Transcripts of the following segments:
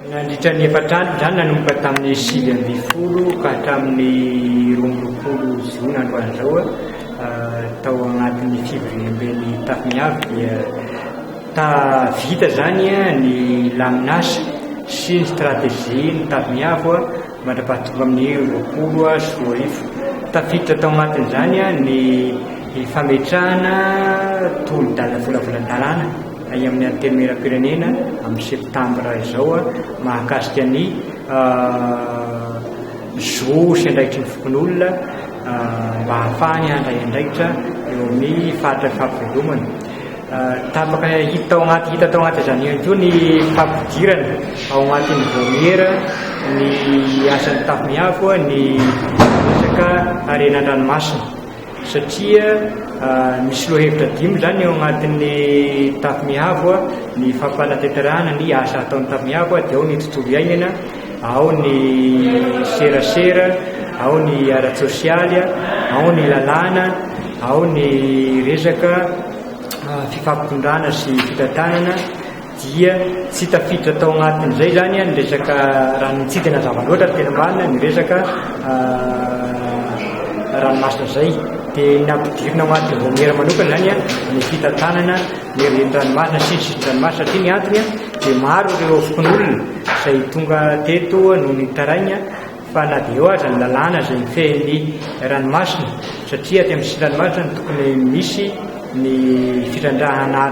Nandritra ny efatrandro zany nanomboka tamin'ny 2020 ka hatramin'ny 2020 Jona androan'izao tao agnatin'ny fivoriam-ben'ny Tafiniavy dia vita zany ny laminasa sy ny stratégie ny Tafiniavy mandrapahatonga amin'ny 2020. Tafiditra tao anatin'izany ny fametrahana tolo-dalana volavolan-dalàna amin'ny anteny mera-pirenena amin'ny septambra izao mahakasika ny zo sy andraikitry ny fokon'olona mba hahafahany handray andraikitra eo amin'ny faritra fahavelomana. Tapaka hita tao anatin'izany ihany koa ny fampidirana ao anatin'ny vomiera ny asan'ny Tafiniavy ny resaka harenan-dranomasina satria misy lohahevitra dimy zany eo anatin'ny Tafiniavy ny fampanateterahana ny asa ataon'ny Tafiniavy dia ao ny tontolo iainana, ao ny serasera, ao ny ara-tsosialy, ao ny lalàna, ao ny resaka fifampitondrana sy fitantanana dia tsy tafiditra tao anatin'izay zany ny resaka raha tsy tena zava-loatra tena marina ny resaka ranomasina zay dia nampidirina ao anatin'ny vomiera manokana zany ny fitantanana ny ranomasina sy ny ranomasina satria ny antony dia maro ireo fokon'olona izay tonga teto noho ny taraina fa na dia eo aza ny lalàna izay mifehy ny ranomasina satria aty amin'ny sisiny ranomasina tokony misy ny fitrandrahana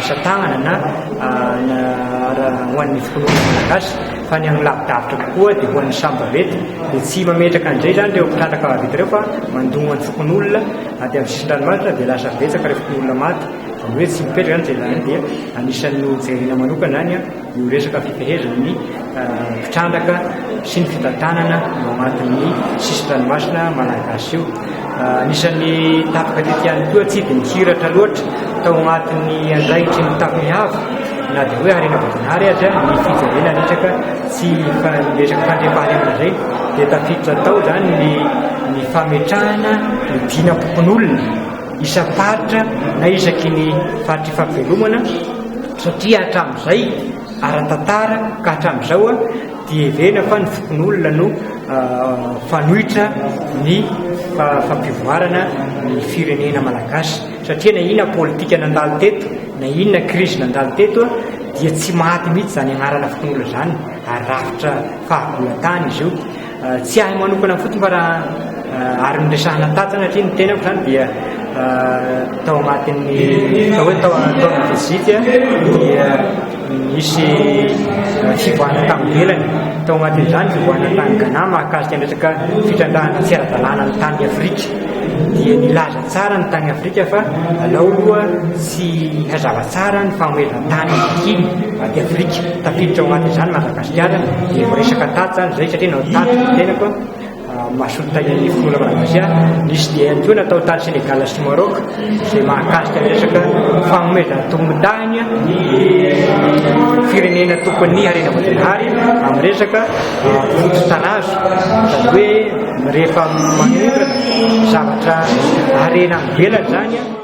asa-tanana na ho an'ny fokon'olona malagasy fa ny amin'ny lavidavitra kokoa dia ho an'ny sambavety dia tsy mametraka an'izay zany ireo mpitrandraka vavety ireo fa mandogno an'ny fokon'olona aty amin'ny sisiny ranomasina dia lasa betsaka ireo fokon'olona maty zany hoe tsy mipetraka zany zay zany dia anisan'ny jerena manokana zany io resaka fifehezana ny mpitrandraka sy ny fitantanana ao anatin'ny sisiny ranomasina malagasy io. Anisan'ny tapaka teto ihany koa tsy dia mihiratra loatra tao anatin'ny andraikitry ny Tafiniavy na dia hoe harena voajanahary aza ny fijerena resaka tsy resaka fandriam-pahalemana zay dia tafiditra tao zany ny fametrahana ny dinam-pokon'olona isam-paritra na isaky ny faritra fahavelomana satria hatramin'izay ara-tantara ka hatramin'izao dia everina fa ny fokon'olona no fanohitra ny fampivoarana ny firenena malagasy satria na inona politika nandalo teto na inona krizy nandalo teto dia tsy maty mihitsy zany agnarana fokon'olona zany ary rafitra fahagolan-tany izy io tsy ahy manokana fotony fa raha ary nyresahana tatsana satria ny tenako zany dia tao anatin'ny taona vizity dia misy fivoahana tamin'ny velany tao anatin'izany fivoahana tany Ghana mahakasika ny resaka fitrandrahana tsy ara-dalàna ny tany Afrika dia nilaza tsara ny tany Afrika fa alao aloha tsy hazava tsara ny famoezan-tany iny aty Afrika tafiditra ao anatin'izany Madagasikara dia voaresaka tatsany zay satria nao tatsy ny tenako mahasolontain'ny fokon'olona malagasy nisy dia ihany koa natao tany Senegal sy Maroc izay mahakasika ny resaka fanomezana tombon-dahiny firenena tokony harena voajanahary amin'ny resaka foto-tarazo zany hoe rehefa manondrana zavatra harena mivelany zany